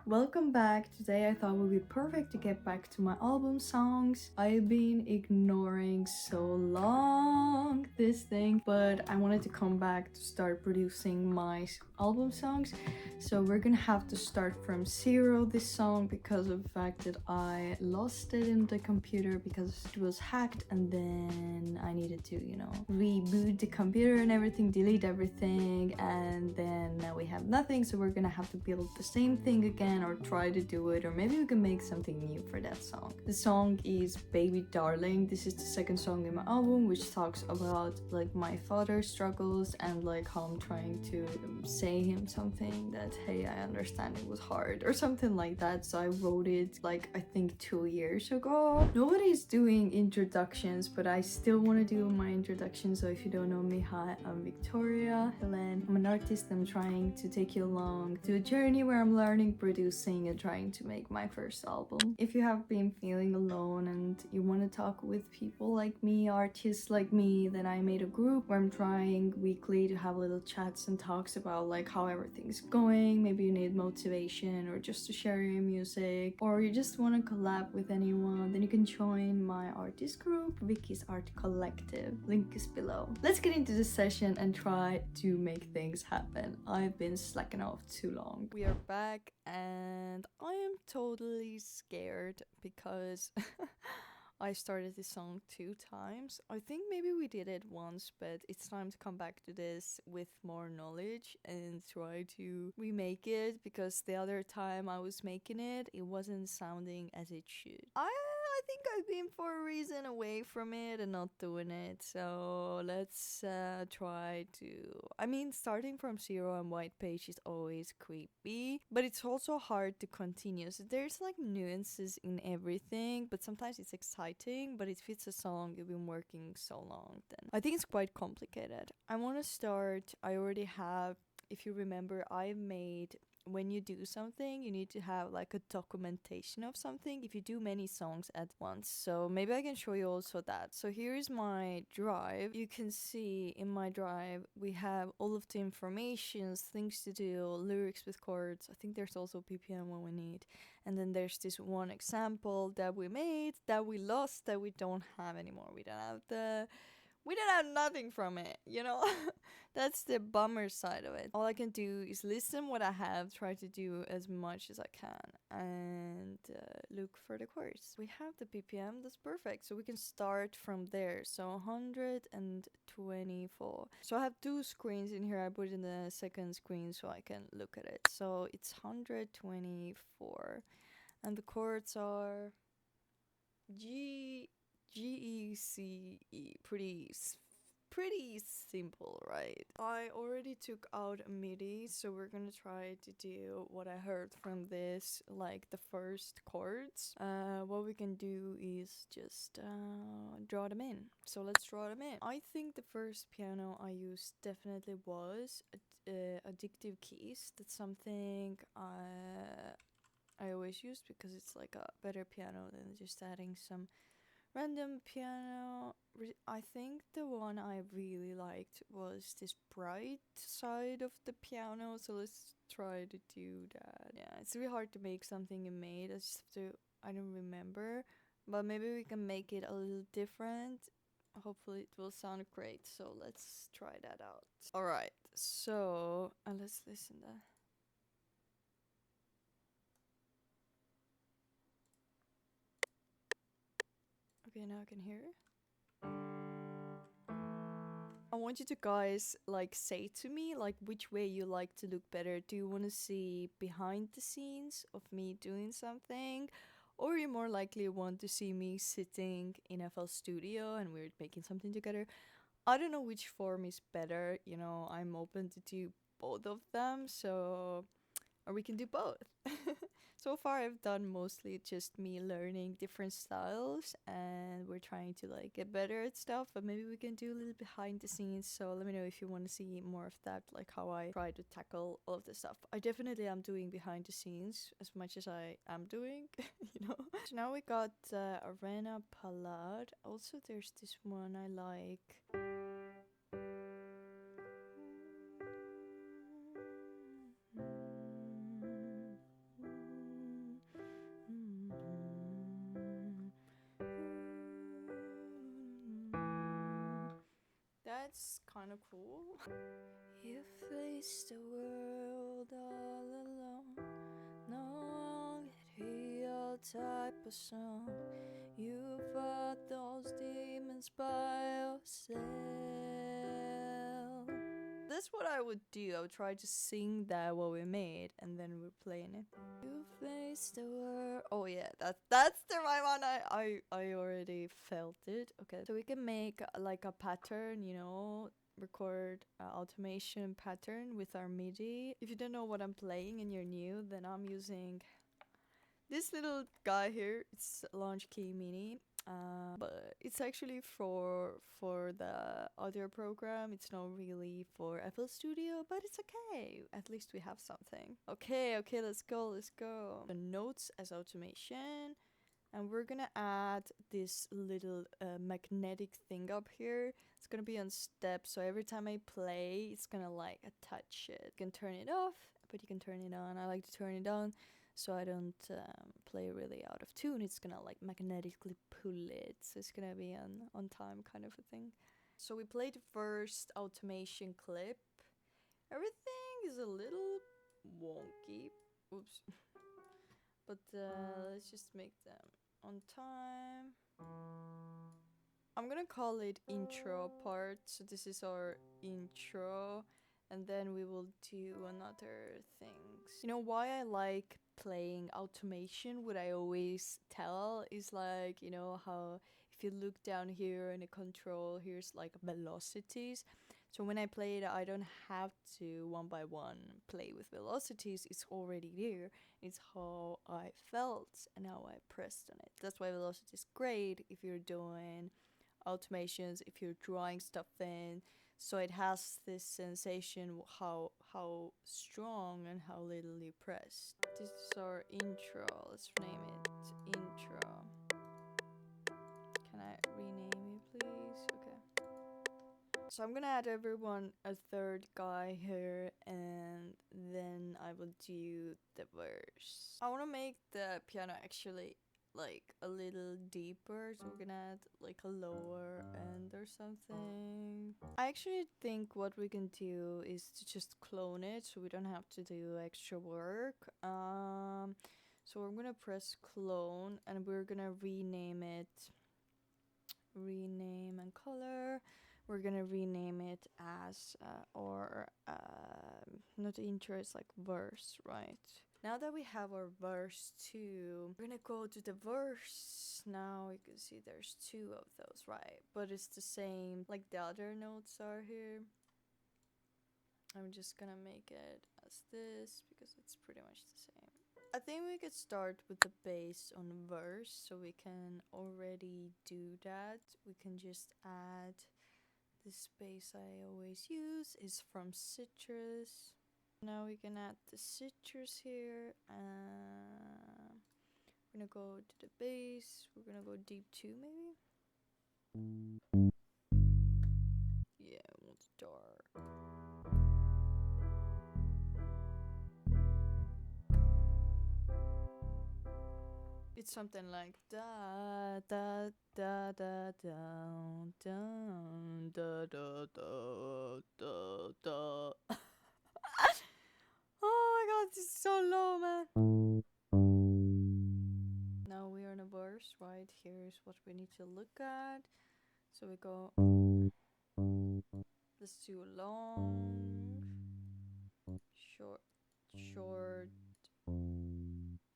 Welcome back. Today I thought it would be perfect to get back to my album songs. I've been ignoring so long this thing, but I wanted to come back to start producing my album songs. So we're gonna have to start from zero this song because of the fact that I lost it in the computer because it was hacked, and then I needed to, reboot the computer and everything, delete everything, and then now we have nothing. So we're gonna have to build the same thing again or try to do it, or maybe we can make something new for that song. The song is Baby Darling. This is the second song in my album, which talks about like my father's struggles and like how I'm trying to say him something that, hey, I understand it was hard or something like that. So I wrote it like I think 2 years ago. Nobody's doing introductions, but I still want to do my introduction. So if you don't know me, hi, I'm Victoria Helen. I'm an artist. I'm trying to take you along to a journey where I'm learning producing and trying to make my first album. If you have been feeling alone and you want to talk with people like me, artists like me, then I made a group where I'm trying weekly to have little chats and talks about like how everything's going. Maybe you need motivation or just to share your music, or you just want to collab with anyone, then you can join my artist group, Vicky's Art Collective. Link is below. Let's get into this session and try to make things happen. I've been slacking off too long. We are back and I am totally scared because I started this song 2 times. I think maybe we did it once, but it's time to come back to this with more knowledge and try to remake it, because the other time I was making it, it wasn't sounding as it should. I think I've been for a reason away from it and not doing it. So let's try to. I mean, starting from zero and white page is always creepy, but it's also hard to continue. So there's like nuances in everything, but sometimes it's exciting, but it fits a song you've been working so long. Then I think it's quite complicated. I want to start. I already have. If you remember, I made, when you do something, you need to have like a documentation of something if you do many songs at once. So maybe I can show you also that. So here is my drive. You can see in my drive we have all of the informations, things to do, lyrics with chords. I think there's also ppm when we need. And then there's this one example that we made, that we lost, that we don't have anymore. We don't have nothing from it, That's the bummer side of it. All I can do is listen what I have, try to do as much as I can, and look for the chords. We have the BPM, that's perfect. So we can start from there. So 124. So I have 2 screens in here. I put in the second screen so I can look at it. So it's 124. And the chords are G-E-C-E. Pretty simple, right? I already took out a MIDI, so we're gonna try to do what I heard from this, like the first chords. What we can do is just draw them in. So let's draw them in. I think the first piano I used definitely was Addictive Keys. That's something I always use because it's like a better piano than just adding some random piano. I think the one I really liked was this bright side of the piano, so let's try to do that. Yeah, it's really hard to make something you made. I don't remember, but maybe we can make it a little different. Hopefully it will sound great, so let's try that out. Alright, so let's listen to that. Okay, now I can hear it. I want you to guys like say to me like which way you like to look better. Do you want to see behind the scenes of me doing something, or you more likely want to see me sitting in FL Studio and we're making something together? I don't know which form is better. I'm open to do both of them, so or we can do both. So far I've done mostly just me learning different styles, and we're trying to like get better at stuff, but maybe we can do a little behind the scenes. So let me know if you want to see more of that, like how I try to tackle all of the stuff. I definitely am doing behind the scenes as much as I am doing. So now we got Arena Palade. Also there's this one I like. it's kind of cool. You face the world all alone, no real type of song. You fought those demons by yourself. That's what I would do. I would try to sing that what we made, and then we're playing it. You face the world. Oh yeah, that's the right one. I already felt it. Okay, so we can make like a pattern, you know, record automation pattern with our MIDI. If you don't know what I'm playing and you're new, then I'm using this little guy here. It's Launch Key Mini. But it's actually for the audio program. It's not really for FL Studio, but it's okay. At least we have something. Okay, let's go. The notes as automation. And we're gonna add this little magnetic thing up here. It's gonna be on step, so every time I play, it's gonna like touch it. You can turn it off, but you can turn it on. I like to turn it on so I don't play really out of tune. It's gonna like magnetically pull it, so it's gonna be on time kind of a thing. So we played the first automation clip. Everything is a little wonky. Oops. But let's just make them on time. I'm gonna call it intro part. So this is our intro. And then we will do another things. You know why I like playing automation? What I always tell is like, you know, how if you look down here in the control, here's like velocities. So when I play it, I don't have to one by one play with velocities. It's already there. It's how I felt and how I pressed on it. That's why velocity is great if you're doing automations, if you're drawing stuff in. So it has this sensation how strong and how little you press. This is our intro. Let's name it intro. Can I rename it, please? Okay. So I'm gonna add everyone a third guy here, and then I will do the verse. I wanna make the piano actually like a little deeper, so we're gonna add like a lower end or something. I actually think what we can do is to just clone it, so we don't have to do extra work. So we're gonna press clone, and we're gonna rename it. Rename and color. We're gonna rename it as not intro, it's like verse, right? Now that we have our verse 2, we're gonna go to the verse. Now you can see there's 2 of those, right? But it's the same like the other notes are here. I'm just gonna make it as this because it's pretty much the same. I think we could start with the bass on verse, so we can already do that. We can just add this bass I always use is from Citrus. Now we can add the Citrus here. We're gonna go to the bass. We're gonna go deep 2 maybe. Yeah, we want dark. It's something like da da da da down down da da da da da. Oh my god, this is so low, man. Now we are in a verse, right? Here's what we need to look at. So we go. Let's do long, short.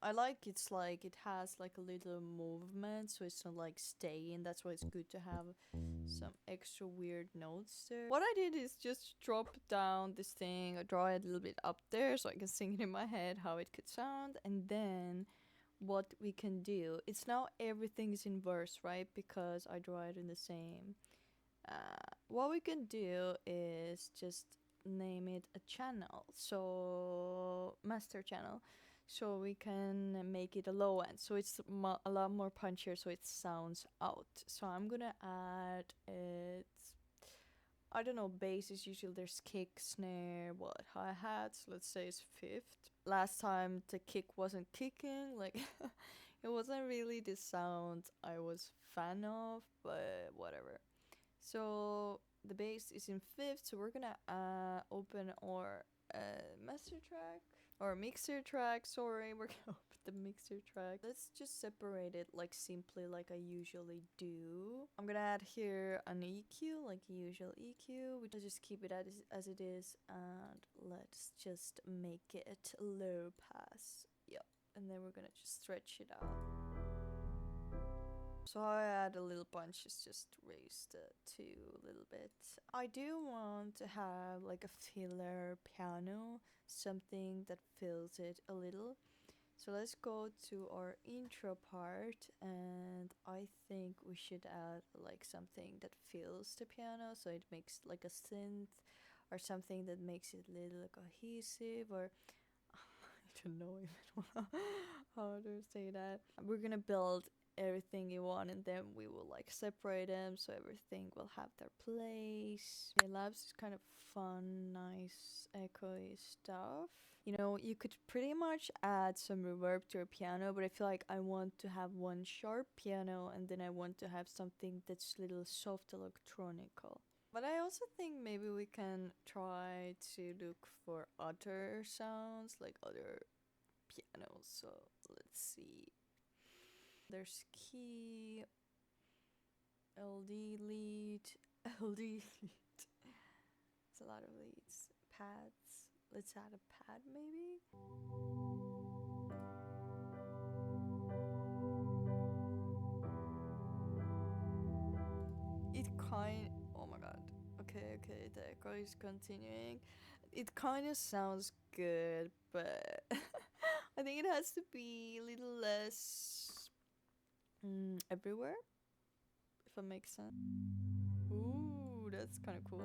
I like it's like it has like a little movement, so it's not like staying. That's why it's good to have some extra weird notes there. What I did is just drop down this thing, I draw it a little bit up there so I can sing it in my head how it could sound, and then what we can do, it's now everything is in verse, right? Because I draw it in the same. What we can do is just name it a channel, so master channel, so we can make it a low end, so it's a lot more punchier, so it sounds out. So I'm gonna add it. I don't know, bass is usually there's kick, snare, what, hi-hats, let's say it's 5th. Last time the kick wasn't kicking, like it wasn't really the sound I was fan of, but whatever. So the bass is in fifth, so we're gonna open our master track or mixer track. Sorry, we're gonna open the mixer track. Let's just separate it like simply like I usually do. I'm gonna add here an EQ, like a usual EQ. Let's just keep it as it is, and let's just make it low pass. Yep, and then we're gonna just stretch it out. So I add a little bunch is just raise the 2 a little bit. I do want to have like a filler piano, something that fills it a little. So let's go to our intro part, and I think we should add like something that fills the piano, so it makes like a synth or something that makes it a little cohesive, or I don't know even how to say that. We're gonna build everything you want, and then we will like separate them so everything will have their place. Okay, labs is kind of fun, nice, echoey stuff. You know, you could pretty much add some reverb to a piano, but I feel like I want to have one sharp piano, and then I want to have something that's a little soft electronical. But I also think maybe we can try to look for other sounds, like other pianos. So let's see. There's key, LD lead, LD lead. It's a lot of leads. Pads. Let's add a pad maybe. Oh my god. Okay, the echo is continuing. It kind of sounds good, but I think it has to be a little less everywhere, if it makes sense. Ooh, that's kind of cool.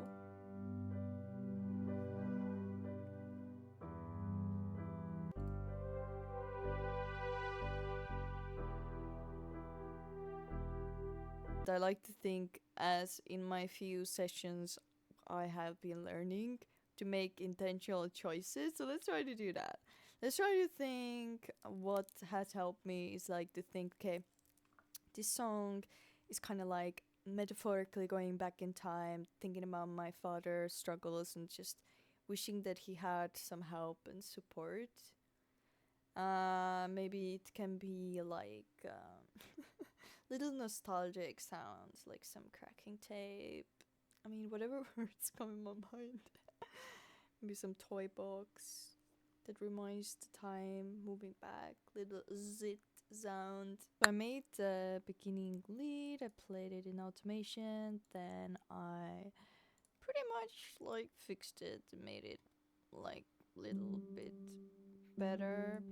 I like to think, as in my few sessions I have been learning to make intentional choices. So let's try to do that. Let's try to think. What has helped me is like to think, okay, this song is kind of like metaphorically going back in time, thinking about my father's struggles and just wishing that he had some help and support. Maybe it can be like little nostalgic sounds, like some cracking tape. I mean, whatever words come in my mind. Maybe some toy box that reminds the time moving back. Little zit sound. So I made the beginning lead. I played it in automation. Then I pretty much like fixed it and made it like little bit better.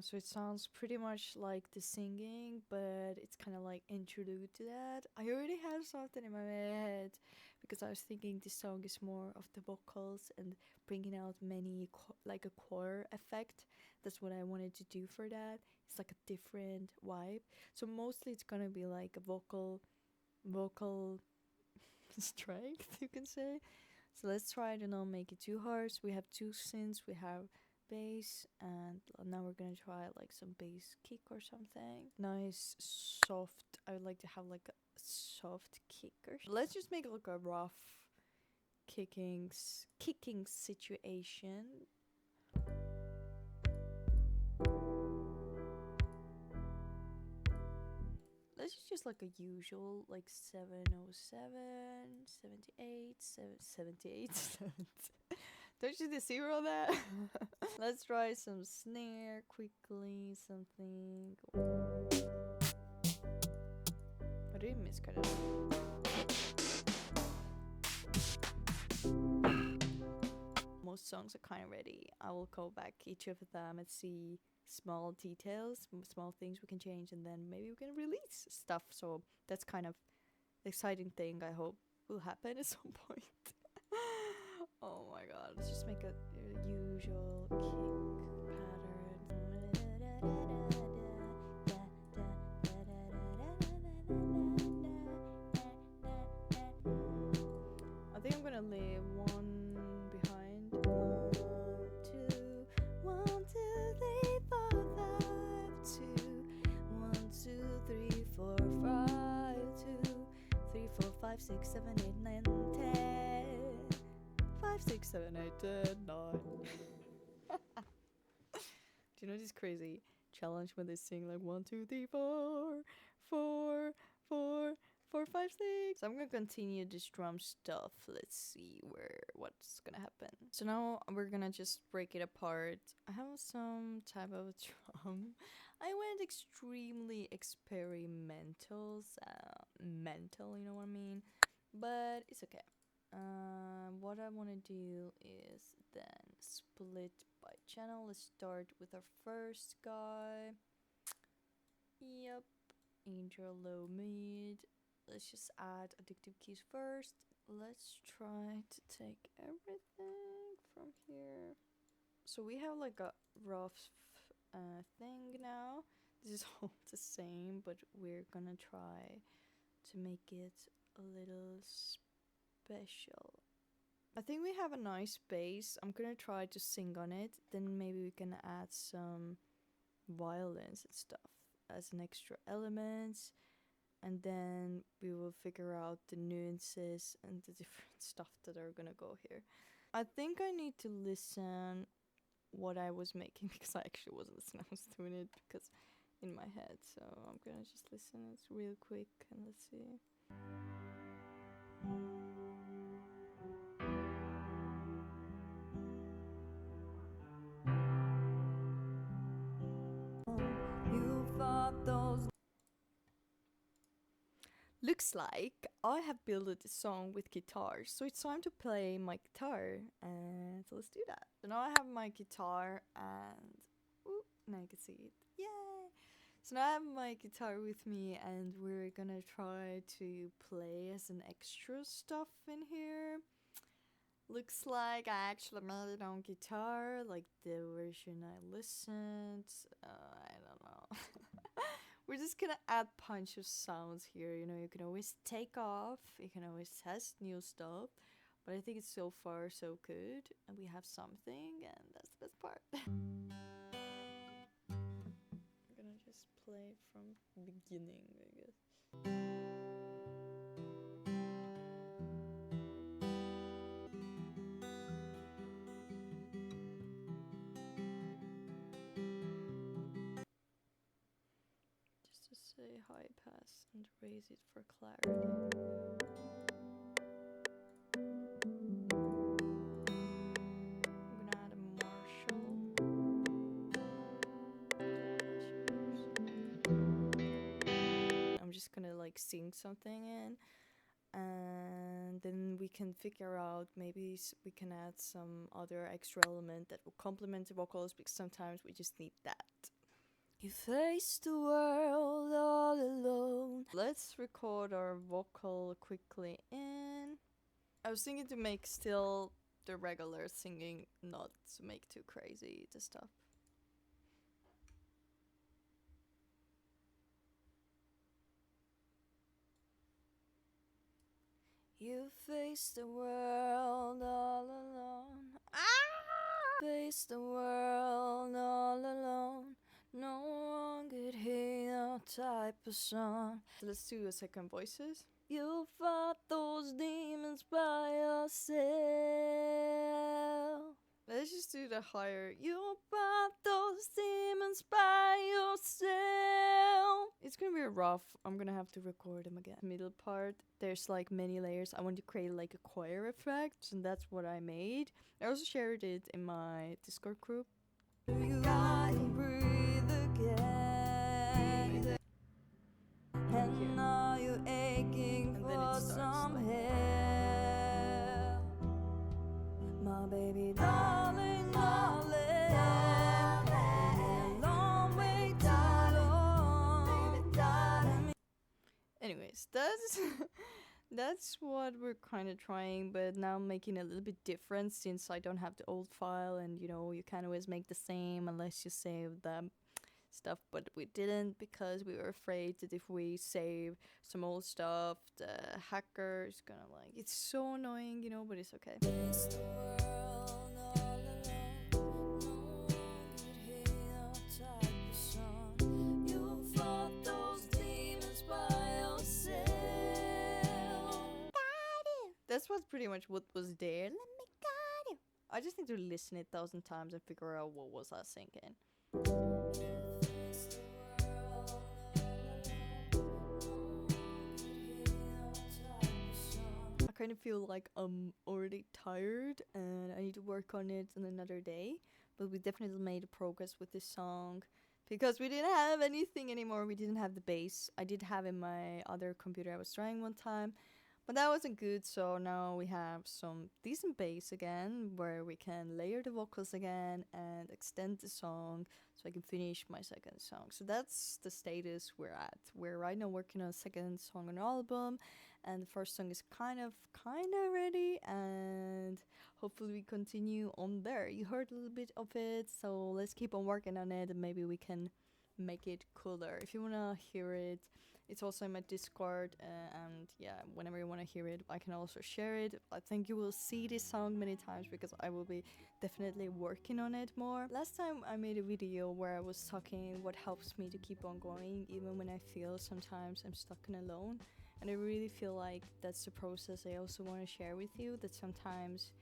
So it sounds pretty much like the singing, but it's kind of like interlude to that. I already have something in my head because I was thinking this song is more of the vocals and bringing out many like a choir effect. That's what I wanted to do for that. It's like a different vibe. So mostly it's gonna be like a vocal strength, you can say. So let's try to not make it too harsh. We have 2 synths. We have bass, and now we're gonna try like some bass kick or something. Nice soft. I would like to have like a soft kick or let's just make like a rough kicking situation. Let's just like a usual like 707 78 78 Don't you zero that? Let's try some snare quickly, something. I didn't miscut it. Most songs are kind of ready. I will go back each of them and see small details, small things we can change, and then maybe we can release stuff. So that's kind of the exciting thing I hope will happen at some point. Oh my god, let's just make a usual kick pattern. I think I'm gonna leave one behind. 1, 2, 1, 2, 3, 4, 5, 2, 1, 2, 3, 4, 5, 2, 3, 4, 5, 6, 7, 7, 8, 10, 9. Do you know this crazy challenge when they sing like 1, 2, 3, 4, 4, 4, 4, 5, 6? So I'm gonna continue this drum stuff. Let's see what's gonna happen. So now we're gonna just break it apart. I have some type of drum. I went extremely experimental, mental, you know what I mean? But it's okay. What I want to do is then split by channel. Let's start with our first guy. Yep, intro, low, mid. Let's just add addictive keys first. Let's try to take everything from here. So we have like a rough thing now. This is all the same, but we're gonna try to make it a little special. I think we have a nice bass. I'm gonna try to sing on it. Then maybe we can add some violins and stuff as an extra element. And then we will figure out the nuances and the different stuff that are gonna go here. I think I need to listen what I was making because I actually wasn't listening. I was doing it because in my head. So I'm gonna just listen it real quick and let's see. You thought those looks like I have built this song with guitar, so it's time to play my guitar, and so let's do that. So now I have my guitar, and now you can see it. Yay! So now I have my guitar with me, and we're gonna try to play as an extra stuff in here. Looks like I actually made it on guitar, like the version I listened. I don't know. We're just gonna add bunch of sounds here. You know, you can always take off. You can always test new stuff. But I think it's so far so good. And we have something, and that's the best part. I'm gonna just play from beginning, I guess. Just to say high pass and raise it for clarity. Just gonna like sing something in, and then we can figure out maybe we can add some other extra element that will complement the vocals, because sometimes we just need that. You face the world all alone. Let's record our vocal quickly in. I was thinking to make still the regular singing, not to make too crazy the stuff. You face the world all alone. Face the world all alone. No one could hear no type of song. Let's do a second voices. You fought those demons by yourself. Let's just do the higher. You fought those demons by yourself. It's gonna be rough. I'm gonna have to record them again. Middle part, there's like many layers. I want to create like a choir effect, and that's what I made. I also shared it in my Discord group. You can breathe again. And now you're aching for some help. My baby darling, darling, long way too long. Anyways, that's what we're kind of trying, but now I'm making it a little bit different since I don't have the old file, and you know, you can't always make the same unless you save the stuff, but we didn't because we were afraid that if we save some old stuff, the hacker is gonna like, it's so annoying, you know, but it's okay. That's what's pretty much what was there. Let me guide you. I just need to listen it 1,000 times and figure out what was I thinking. I kind of feel like I'm already tired and I need to work on it on another day. But we definitely made progress with this song because we didn't have anything anymore. We didn't have the bass. I did have in my other computer I was trying one time, but that wasn't good, so now we have some decent bass again, where we can layer the vocals again and extend the song so I can finish my second song. So that's the status we're at. We're right now working on a second song on the album, and the first song is kind of ready, and hopefully we continue on there. You heard a little bit of it, so let's keep on working on it and maybe we can make it cooler. If you wanna hear it, it's also in my Discord, and yeah, whenever you wanna hear it, I can also share it. I think you will see this song many times because I will be definitely working on it more. Last time I made a video where I was talking what helps me to keep on going even when I feel sometimes I'm stuck and alone, and I really feel like that's the process I also want to share with you, that sometimes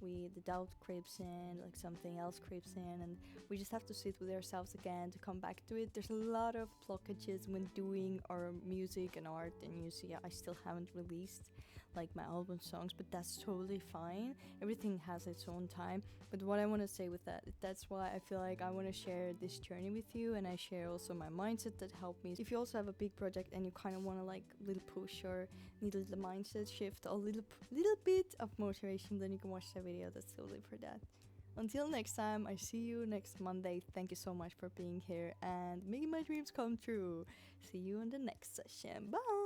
the doubt creeps in, like something else creeps in, and we just have to sit with ourselves again to come back to it. There's a lot of blockages when doing our music and art, and you see I still haven't released like my album songs, but that's totally fine. Everything has its own time. But what I want to say with that's why I feel like I want to share this journey with you, and I share also my mindset that helped me. If you also have a big project and you kind of want to like little push or need a little mindset shift, a little bit of motivation, then you can watch that video. That's totally for that. Until next time, I see you next Monday. Thank you so much for being here and making my dreams come true. See you in the next session. Bye.